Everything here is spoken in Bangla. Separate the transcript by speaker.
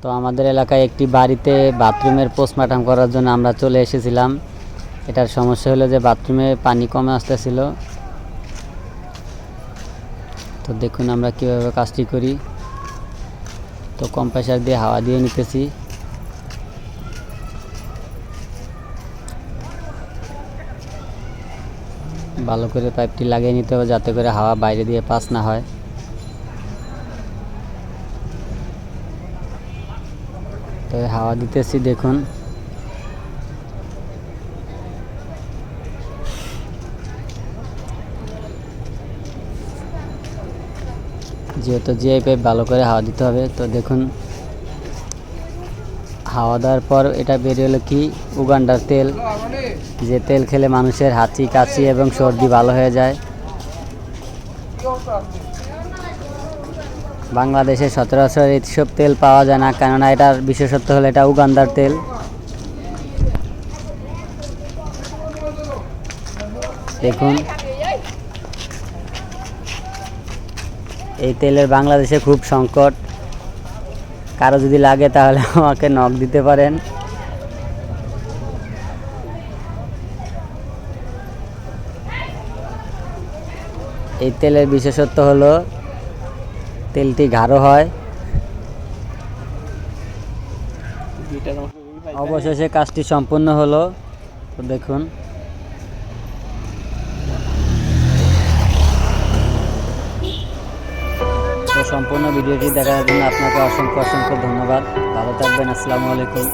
Speaker 1: তো আমাদের এলাকায় একটি বাড়িতে বাথরুমের পোস্টমর্টম করার জন্য আমরা চলে এসেছিলাম। এটার সমস্যা হলো যে বাথরুমে পানি কমে আসতেছিল। তো দেখুন আমরা কীভাবে কাজটি করি। তো কম্প্রেসার দিয়ে হাওয়া দিয়ে নিতেছি। ভালো করে পাইপটি লাগিয়ে নিতে হবে যাতে করে হাওয়া বাইরে দিয়ে পাস না হয়। তো হাওয়া দিতেছি দেখুন। যেহেতু জিআই পাইপ ভালো করে হাওয়া দিতে হবে। তো দেখুন হাওয়া দেওয়ার পর এটা বেরিয়ে হলো কি উগান্ডার তেল, যে তেল খেলে মানুষের হাঁচি কাশি এবং সর্দি ভালো হয়ে যায়। বাংলাদেশে সচরাচর এইসব তেল পাওয়া যায় না, কেননা এটার বিশেষত্ব হলো এটা উগান্ডার তেল। দেখুন এই তেলের বাংলাদেশে খুব সংকট। কারো যদি লাগে তাহলে আমাকে নক দিতে পারেন। এই তেলের বিশেষত্ব হলো তেলটি গাঢ় হয়। অবশেষে কাজটি সম্পূর্ণ হলো। তো দেখুন তো সম্পূর্ণ ভিডিওটি দেখার জন্য আপনাকে অসংখ্য ধন্যবাদ। ভালো থাকবেন। আসসালামু আলাইকুম।